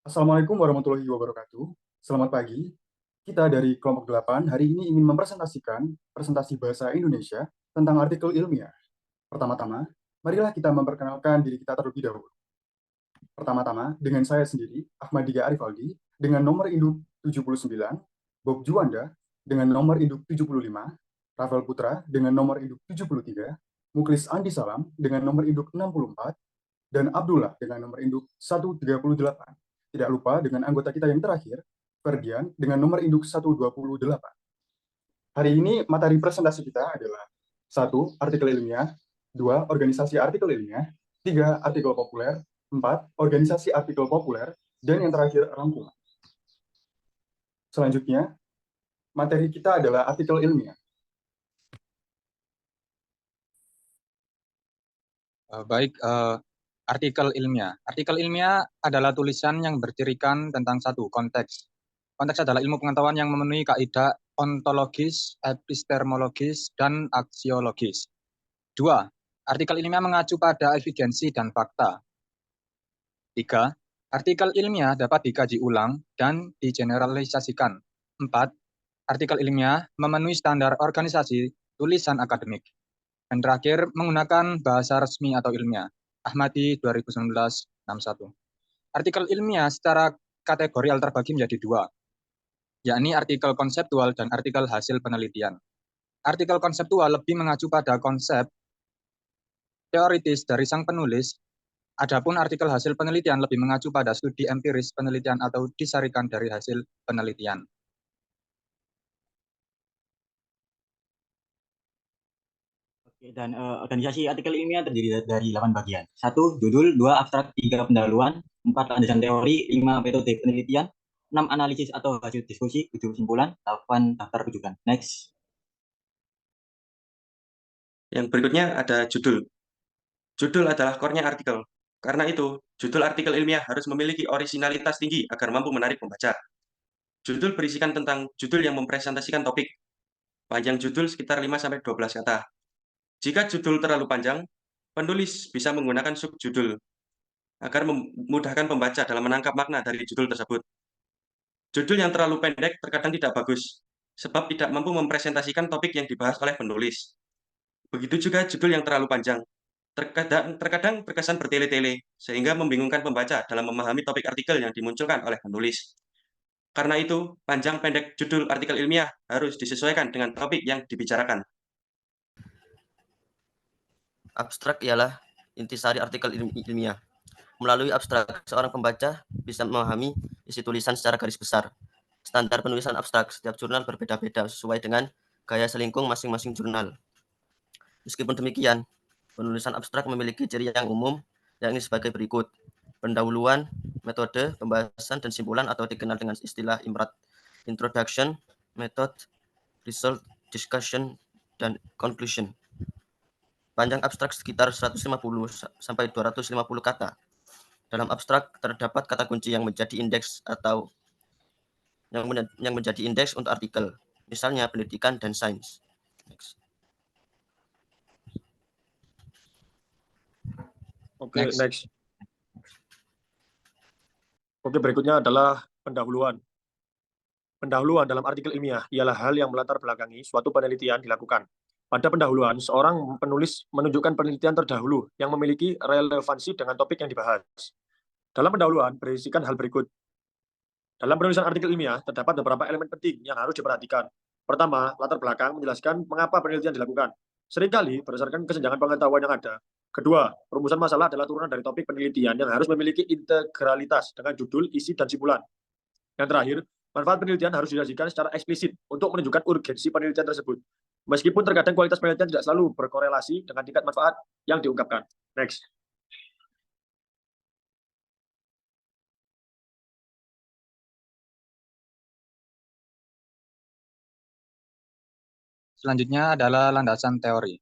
Assalamualaikum warahmatullahi wabarakatuh. Selamat pagi. Kita dari kelompok 8 hari ini ingin mempresentasikan presentasi bahasa Indonesia tentang artikel ilmiah. Pertama-tama, marilah kita memperkenalkan diri kita terlebih dahulu. Pertama-tama, dengan saya sendiri, Ahmadiyya Arifaldi, dengan nomor induk 79, Bob Juanda, dengan nomor induk 75, Rafael Putra, dengan nomor induk 73, Muklis Andi Salam, dengan nomor induk 64, dan Abdullah dengan nomor induk 138. Tidak lupa dengan anggota kita yang terakhir, Ferdian dengan nomor induk 128. Hari ini materi presentasi kita adalah 1. Artikel ilmiah, 2. Organisasi artikel ilmiah, 3. Artikel populer, 4. Organisasi artikel populer, dan yang terakhir rangkuman. Selanjutnya, materi kita adalah artikel ilmiah. Artikel ilmiah. Artikel ilmiah adalah tulisan yang bercirikan tentang satu konteks. Konteks adalah ilmu pengetahuan yang memenuhi kaidah ontologis, epistemologis, dan aksiologis. 2. Artikel ilmiah mengacu pada evidensi dan fakta. 3. Artikel ilmiah dapat dikaji ulang dan digeneralisasikan. 4. Artikel ilmiah memenuhi standar organisasi tulisan akademik. Dan terakhir, menggunakan bahasa resmi atau ilmiah. Ahmadi 2019-61. Artikel ilmiah secara kategorial terbagi menjadi dua, yakni artikel konseptual dan artikel hasil penelitian. Artikel konseptual lebih mengacu pada konsep teoritis dari sang penulis, adapun artikel hasil penelitian lebih mengacu pada studi empiris penelitian atau disarikan dari hasil penelitian. Dan organisasi artikel ilmiah terdiri dari 8 bagian. 1. Judul, 2. Abstrak, 3. Pendahuluan, 4. Landasan teori, 5. Metode penelitian, 6. Analisis atau hasil diskusi, 7. Kesimpulan, 8. Daftar rujukan. Next. Yang berikutnya ada judul. Judul adalah core-nya artikel. Karena itu, judul artikel ilmiah harus memiliki orisinalitas tinggi agar mampu menarik pembaca. Judul berisikan tentang judul yang mempresentasikan topik. Panjang judul sekitar 5-12 kata. Jika judul terlalu panjang, penulis bisa menggunakan subjudul agar memudahkan pembaca dalam menangkap makna dari judul tersebut. Judul yang terlalu pendek terkadang tidak bagus, sebab tidak mampu mempresentasikan topik yang dibahas oleh penulis. Begitu juga judul yang terlalu panjang, terkadang berkesan bertele-tele, sehingga membingungkan pembaca dalam memahami topik artikel yang dimunculkan oleh penulis. Karena itu, panjang pendek judul artikel ilmiah harus disesuaikan dengan topik yang dibicarakan. Abstrak ialah intisari artikel ilmiah. Melalui abstrak, seorang pembaca bisa memahami isi tulisan secara garis besar. Standar penulisan abstrak setiap jurnal berbeda-beda sesuai dengan gaya selingkung masing-masing jurnal. Meskipun demikian, penulisan abstrak memiliki ciri yang umum, yakni sebagai berikut. Pendahuluan, metode, pembahasan, dan simpulan atau dikenal dengan istilah IMRAT. Introduction, method, result, discussion, dan conclusion. Panjang abstrak sekitar 150 sampai 250 kata. Dalam abstrak terdapat kata kunci yang menjadi indeks atau yang menjadi indeks untuk artikel, misalnya pendidikan dan sains. Next. Oke, next. Oke, berikutnya adalah pendahuluan. Pendahuluan dalam artikel ilmiah ialah hal yang melatar belakangi suatu penelitian dilakukan. Pada pendahuluan, seorang penulis menunjukkan penelitian terdahulu yang memiliki relevansi dengan topik yang dibahas. Dalam pendahuluan berisikan hal berikut. Dalam penulisan artikel ilmiah, terdapat beberapa elemen penting yang harus diperhatikan. Pertama, latar belakang menjelaskan mengapa penelitian dilakukan. Seringkali berdasarkan kesenjangan pengetahuan yang ada. Kedua, perumusan masalah adalah turunan dari topik penelitian yang harus memiliki integralitas dengan judul, isi, dan simpulan. Yang terakhir, manfaat penelitian harus disajikan secara eksplisit untuk menunjukkan urgensi penelitian tersebut. Meskipun terkadang kualitas penelitian tidak selalu berkorelasi dengan tingkat manfaat yang diungkapkan. Next. Selanjutnya adalah landasan teori.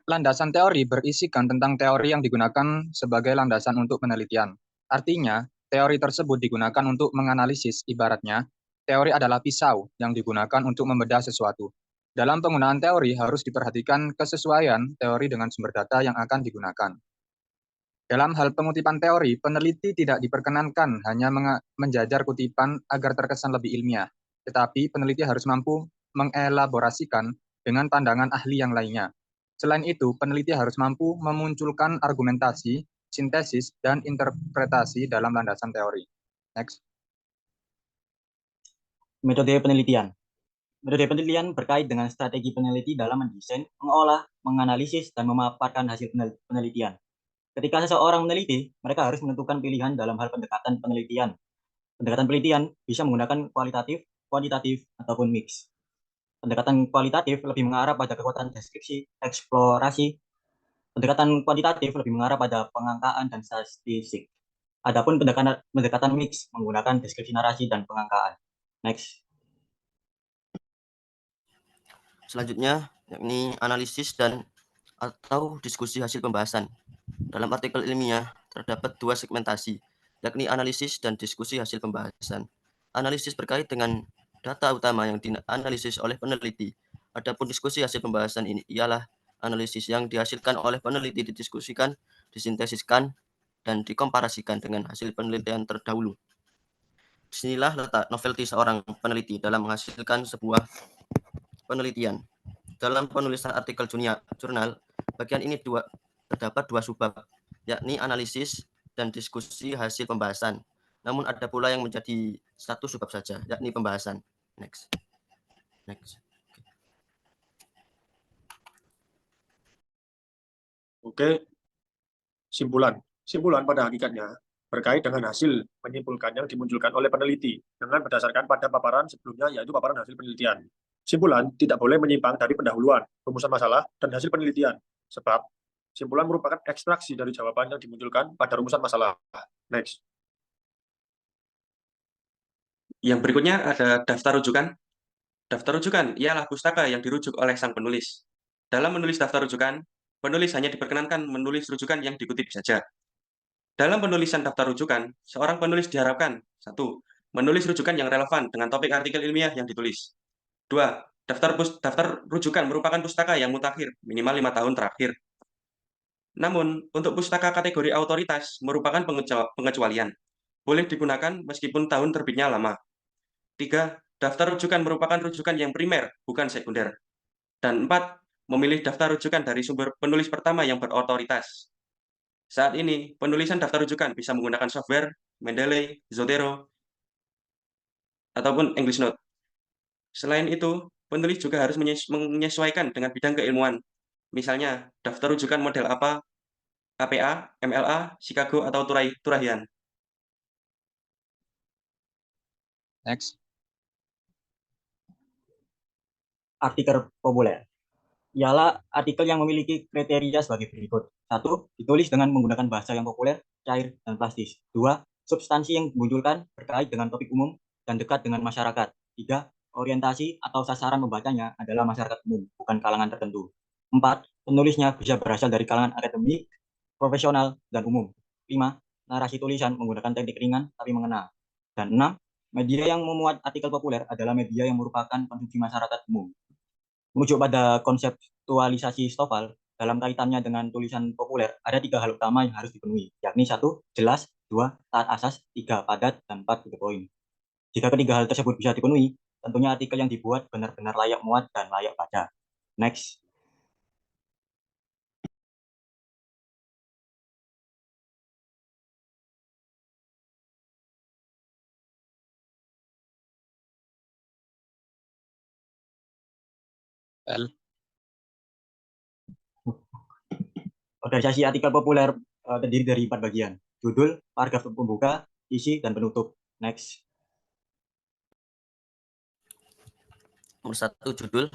Landasan teori berisikan tentang teori yang digunakan sebagai landasan untuk penelitian. Artinya, teori tersebut digunakan untuk menganalisis, ibaratnya, teori adalah pisau yang digunakan untuk membedah sesuatu. Dalam penggunaan teori harus diperhatikan kesesuaian teori dengan sumber data yang akan digunakan. Dalam hal pengutipan teori, peneliti tidak diperkenankan hanya menjajar kutipan agar terkesan lebih ilmiah, tetapi peneliti harus mampu mengelaborasikan dengan pandangan ahli yang lainnya. Selain itu, peneliti harus mampu memunculkan argumentasi, sintesis, dan interpretasi dalam landasan teori. Next. Metode penelitian. Metode penelitian berkait dengan strategi peneliti dalam mendesain, mengolah, menganalisis, dan memaparkan hasil penelitian. Ketika seseorang meneliti, mereka harus menentukan pilihan dalam hal pendekatan penelitian. Pendekatan penelitian bisa menggunakan kualitatif, kuantitatif, ataupun mix. Pendekatan kualitatif lebih mengarah pada kekuatan deskripsi, eksplorasi. Pendekatan kuantitatif lebih mengarah pada pengangkaan dan statistik. Adapun pendekatan mix menggunakan deskripsi narasi dan pengangkaan. Next. Selanjutnya, yakni analisis dan atau diskusi hasil pembahasan. Dalam artikel ilmiah, terdapat dua segmentasi, yakni analisis dan diskusi hasil pembahasan. Analisis berkait dengan data utama yang dianalisis oleh peneliti. Adapun diskusi hasil pembahasan ini ialah analisis yang dihasilkan oleh peneliti didiskusikan, disintesiskan, dan dikomparasikan dengan hasil penelitian terdahulu. Disinilah letak novelty seorang peneliti dalam menghasilkan sebuah penelitian. Dalam penulisan artikel jurnal, bagian ini terdapat dua subbab, yakni analisis dan diskusi hasil pembahasan. Namun ada pula yang menjadi satu subbab saja, yakni pembahasan. Next. Oke, simpulan. Simpulan pada hakikatnya berkait dengan hasil menyimpulkan yang dimunculkan oleh peneliti dengan berdasarkan pada paparan sebelumnya, yaitu paparan hasil penelitian. Simpulan tidak boleh menyimpang dari pendahuluan, rumusan masalah, dan hasil penelitian, sebab simpulan merupakan ekstraksi dari jawaban yang dimunculkan pada rumusan masalah. Next. Yang berikutnya ada daftar rujukan. Daftar rujukan ialah pustaka yang dirujuk oleh sang penulis. Dalam menulis daftar rujukan, penulis hanya diperkenankan menulis rujukan yang dikutip saja. Dalam penulisan daftar rujukan, seorang penulis diharapkan 1. Menulis rujukan yang relevan dengan topik artikel ilmiah yang ditulis. 2. Daftar rujukan merupakan pustaka yang mutakhir, minimal 5 tahun terakhir. Namun, untuk pustaka kategori autoritas merupakan pengecualian. Boleh digunakan meskipun tahun terbitnya lama. 3. Daftar rujukan merupakan rujukan yang primer, bukan sekunder. Dan 4. Memilih daftar rujukan dari sumber penulis pertama yang berotoritas. Saat ini, penulisan daftar rujukan bisa menggunakan software, Mendeley, Zotero, ataupun English Note. Selain itu, penulis juga harus menyesuaikan dengan bidang keilmuan. Misalnya, daftar rujukan model apa, APA, MLA, Chicago, atau Turahian. Next. Artikel populer ialah artikel yang memiliki kriteria sebagai berikut. 1. Ditulis dengan menggunakan bahasa yang populer, cair, dan plastis. 2. Substansi yang dimunculkan berkait dengan topik umum dan dekat dengan masyarakat. 3. Orientasi atau sasaran membacanya adalah masyarakat umum, bukan kalangan tertentu. 4. Penulisnya bisa berasal dari kalangan akademik, profesional, dan umum. 5. Narasi tulisan menggunakan teknik ringan tapi mengena. Dan 6. Media yang memuat artikel populer adalah media yang merupakan konsumsi masyarakat umum. Merujuk pada konseptualisasi Stoffel, dalam kaitannya dengan tulisan populer, ada 3 hal utama yang harus dipenuhi, yakni 1. Jelas, 2. Taat asas, 3. Padat, dan 4. To the point. Jika ketiga hal tersebut bisa dipenuhi, tentunya artikel yang dibuat benar-benar layak muat dan layak baca. Next. L. Organisasi artikel populer terdiri dari 4 bagian. Judul, paragraf pembuka, isi, dan penutup. Next. Nomor 1, judul.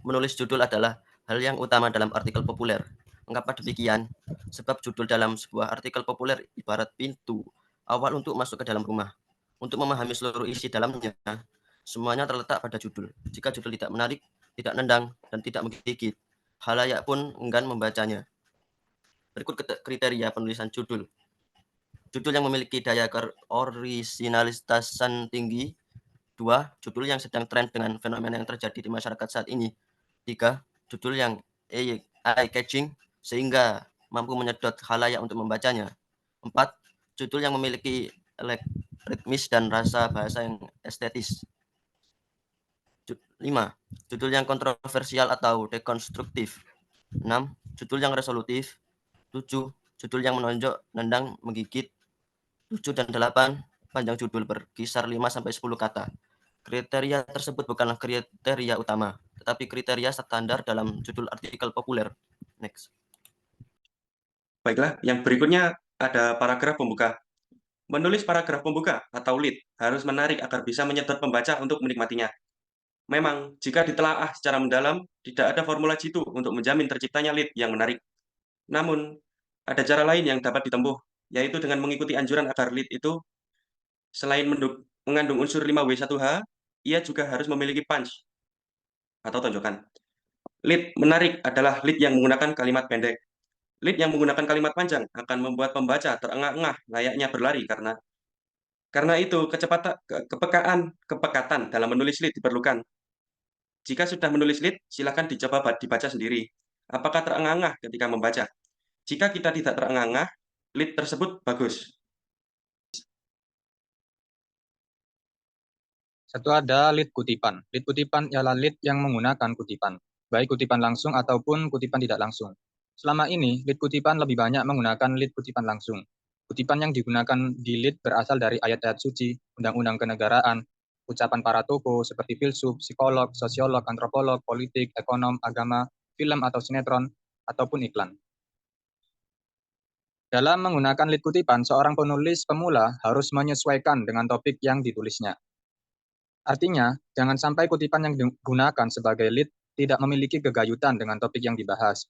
Menulis judul adalah hal yang utama dalam artikel populer. Mengapa demikian? Sebab judul dalam sebuah artikel populer ibarat pintu awal untuk masuk ke dalam rumah. Untuk memahami seluruh isi dalamnya, semuanya terletak pada judul. Jika judul tidak menarik, tidak nendang, dan tidak menggigit, halayak pun enggan membacanya. Berikut kriteria penulisan judul. Judul yang memiliki daya orisinalitasan tinggi. 2. Judul yang sedang tren dengan fenomena yang terjadi di masyarakat saat ini. 3. Judul yang eye-catching sehingga mampu menyedot khalayak untuk membacanya. 4. Judul yang memiliki ritmis dan rasa bahasa yang estetis. 5. Judul yang kontroversial atau dekonstruktif. 6. Judul yang resolutif. 7. Judul yang menonjok, nendang, menggigit. 7 dan 8. Panjang judul berkisar 5-10 kata. Kriteria tersebut bukanlah kriteria utama, tetapi kriteria standar dalam judul artikel populer. Next. Baiklah, yang berikutnya ada paragraf pembuka. Menulis paragraf pembuka atau lead harus menarik agar bisa menyedot pembaca untuk menikmatinya. Memang, jika ditelaah secara mendalam, tidak ada formula jitu untuk menjamin terciptanya lead yang menarik. Namun, ada cara lain yang dapat ditempuh, yaitu dengan mengikuti anjuran agar lead itu selain mengandung unsur 5W1H, ia juga harus memiliki punch atau tonjokan. Lead menarik adalah lead yang menggunakan kalimat pendek. Lead yang menggunakan kalimat panjang akan membuat pembaca terengah-engah layaknya berlari karena itu kepekatan dalam menulis lead diperlukan. Jika sudah menulis lead, silakan dibaca sendiri. Apakah terengah-engah ketika membaca? Jika kita tidak terengah-engah, lead tersebut bagus. Satu ada lead kutipan. Lead kutipan ialah lead yang menggunakan kutipan, baik kutipan langsung ataupun kutipan tidak langsung. Selama ini, lead kutipan lebih banyak menggunakan lead kutipan langsung. Kutipan yang digunakan di lead berasal dari ayat-ayat suci, undang-undang kenegaraan, ucapan para tokoh seperti filsuf, psikolog, sosiolog, antropolog, politik, ekonom, agama, film atau sinetron, ataupun iklan. Dalam menggunakan lead kutipan, seorang penulis pemula harus menyesuaikan dengan topik yang ditulisnya. Artinya, jangan sampai kutipan yang digunakan sebagai lead tidak memiliki kegayutan dengan topik yang dibahas.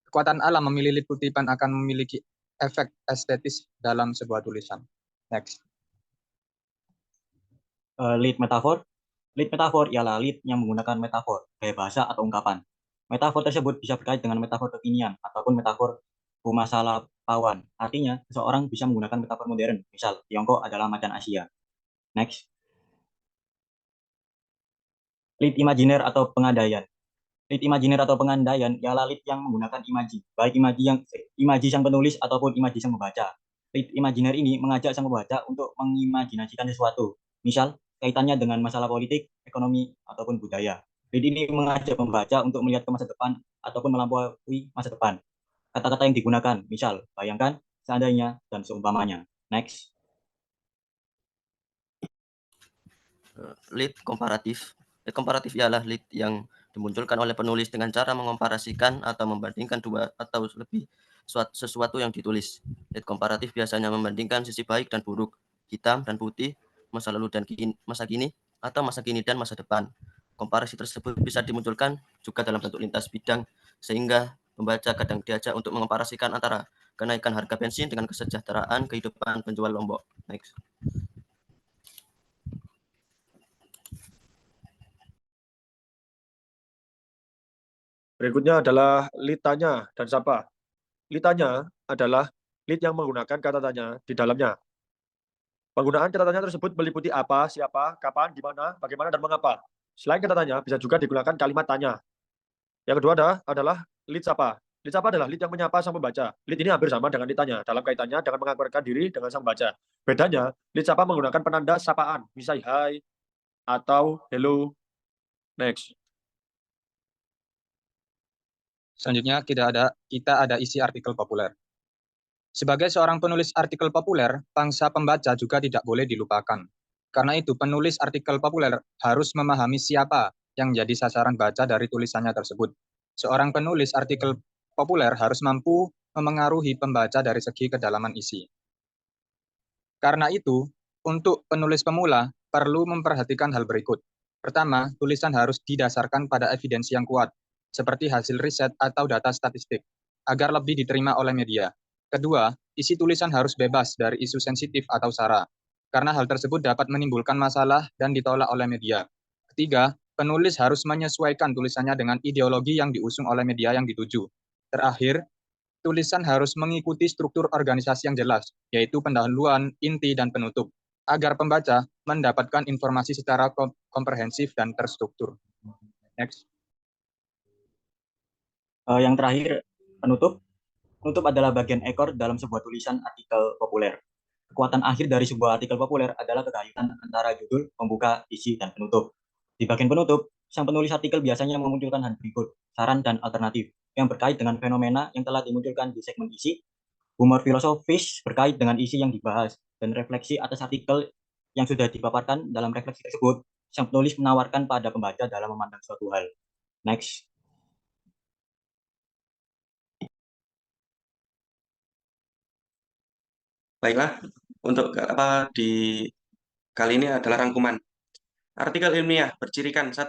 Kekuatan alam memilih lead kutipan akan memiliki efek estetis dalam sebuah tulisan. Next. Lead metafor. Lead metafor ialah lead yang menggunakan metafor, gaya bahasa atau ungkapan. Metafor tersebut bisa berkait dengan metafor kekinian ataupun metafor Pumasalapawan. Artinya, seseorang bisa menggunakan metafor modern. Misal, Tiongkok adalah macan Asia. Next. Lead imajiner atau pengandaian. Lead imajiner atau pengandaian ialah lead yang menggunakan imaji, baik imaji sang penulis ataupun imaji sang pembaca. Lead imajiner ini mengajak sang pembaca untuk mengimajinasikan sesuatu, misal kaitannya dengan masalah politik, ekonomi, ataupun budaya. Lead ini mengajak pembaca untuk melihat ke masa depan ataupun melampaui masa depan. Kata-kata yang digunakan, misal bayangkan, seandainya, dan seumpamanya. Next. Lead komparatif. Lead komparatif ialah lead yang dimunculkan oleh penulis dengan cara mengkomparasikan atau membandingkan dua atau lebih sesuatu yang ditulis. Lead komparatif biasanya membandingkan sisi baik dan buruk, hitam dan putih, masa lalu dan masa kini, atau masa kini dan masa depan. Komparasi tersebut bisa dimunculkan juga dalam bentuk lintas bidang, sehingga pembaca kadang diajak untuk mengkomparasikan antara kenaikan harga bensin dengan kesejahteraan kehidupan penjual Lombok. Next. Berikutnya adalah lead tanya dan sapa. Lead tanya adalah lead yang menggunakan kata tanya di dalamnya. Penggunaan kata tanya tersebut meliputi apa, siapa, kapan, di mana, bagaimana, dan mengapa. Selain kata tanya, bisa juga digunakan kalimat tanya. Yang kedua adalah lead sapa. Lead sapa adalah lead yang menyapa sang pembaca. Lead ini hampir sama dengan lead tanya dalam kaitannya dengan mengabarkan diri dengan sang pembaca. Bedanya, lead sapa menggunakan penanda sapaan, misalnya hi atau hello. Next. Selanjutnya kita ada isi artikel populer. Sebagai seorang penulis artikel populer, pangsa pembaca juga tidak boleh dilupakan. Karena itu, penulis artikel populer harus memahami siapa yang jadi sasaran baca dari tulisannya tersebut. Seorang penulis artikel populer harus mampu memengaruhi pembaca dari segi kedalaman isi. Karena itu, untuk penulis pemula, perlu memperhatikan hal berikut. Pertama, tulisan harus didasarkan pada evidensi yang kuat, seperti hasil riset atau data statistik, agar lebih diterima oleh media. Kedua, isi tulisan harus bebas dari isu sensitif atau sara, karena hal tersebut dapat menimbulkan masalah dan ditolak oleh media. Ketiga, penulis harus menyesuaikan tulisannya dengan ideologi yang diusung oleh media yang dituju. Terakhir, tulisan harus mengikuti struktur organisasi yang jelas, yaitu pendahuluan, inti, dan penutup, agar pembaca mendapatkan informasi secara komprehensif dan terstruktur. Next. Yang terakhir, penutup. Penutup adalah bagian ekor dalam sebuah tulisan artikel populer. Kekuatan akhir dari sebuah artikel populer adalah kekaitan antara judul, pembuka, isi, dan penutup. Di bagian penutup, sang penulis artikel biasanya memunculkan hal berikut, saran dan alternatif, yang berkait dengan fenomena yang telah dimunculkan di segmen isi, humor filosofis berkait dengan isi yang dibahas, dan refleksi atas artikel yang sudah dipaparkan. Dalam refleksi tersebut, sang penulis menawarkan pada pembaca dalam memandang suatu hal. Next. Baiklah, untuk di kali ini adalah rangkuman. Artikel ilmiah bercirikan 1.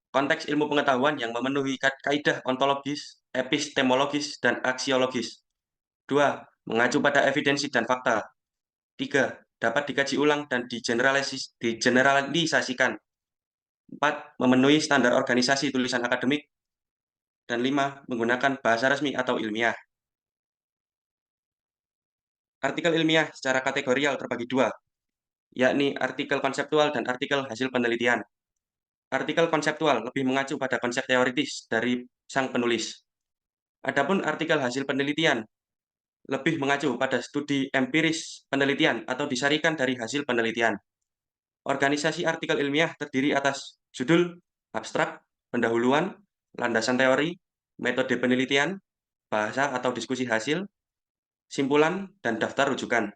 Konteks ilmu pengetahuan yang memenuhi kaidah ontologis, epistemologis, dan aksiologis. 2. Mengacu pada evidensi dan fakta. 3. Dapat dikaji ulang dan digeneralisasikan. 4. Memenuhi standar organisasi tulisan akademik. Dan 5. Menggunakan bahasa resmi atau ilmiah. Artikel ilmiah secara kategorial terbagi 2, yakni artikel konseptual dan artikel hasil penelitian. Artikel konseptual lebih mengacu pada konsep teoritis dari sang penulis. Adapun artikel hasil penelitian lebih mengacu pada studi empiris penelitian atau disarikan dari hasil penelitian. Organisasi artikel ilmiah terdiri atas judul, abstrak, pendahuluan, landasan teori, metode penelitian, bahasa atau diskusi hasil, simpulan, dan daftar rujukan.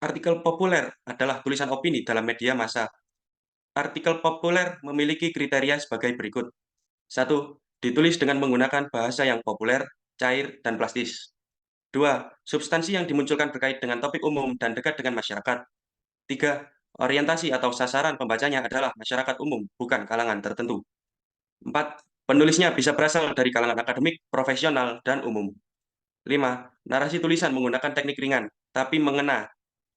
Artikel populer adalah tulisan opini dalam media massa. Artikel populer memiliki kriteria sebagai berikut. 1. Ditulis dengan menggunakan bahasa yang populer, cair, dan plastis. 2. Substansi yang dimunculkan berkait dengan topik umum dan dekat dengan masyarakat. 3. Orientasi atau sasaran pembacanya adalah masyarakat umum, bukan kalangan tertentu. 4. Penulisnya bisa berasal dari kalangan akademik, profesional, dan umum. 5. Narasi tulisan menggunakan teknik ringan, tapi mengena.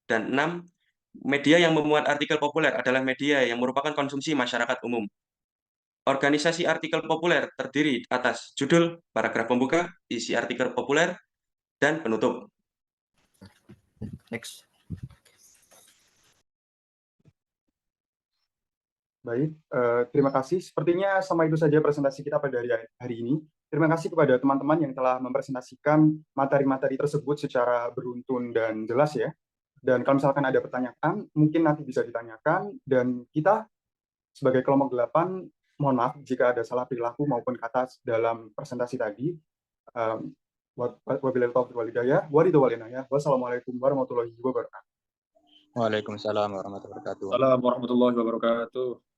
Dan 6. Media yang memuat artikel populer adalah media yang merupakan konsumsi masyarakat umum. Organisasi artikel populer terdiri atas judul, paragraf pembuka, isi artikel populer, dan penutup. Next. Baik, terima kasih. Sepertinya sama itu saja presentasi kita pada hari ini. Terima kasih kepada teman-teman yang telah mempresentasikan materi-materi tersebut secara beruntun dan jelas ya. Dan kalau misalkan ada pertanyaan, mungkin nanti bisa ditanyakan. Dan kita sebagai kelompok 8, mohon maaf jika ada salah perilaku maupun kata dalam presentasi tadi. Wabillahi taufiq wal hidayah. Wassalamualaikum warahmatullahi wabarakatuh. Waalaikumsalam warahmatullahi wabarakatuh. Assalamualaikum warahmatullahi wabarakatuh.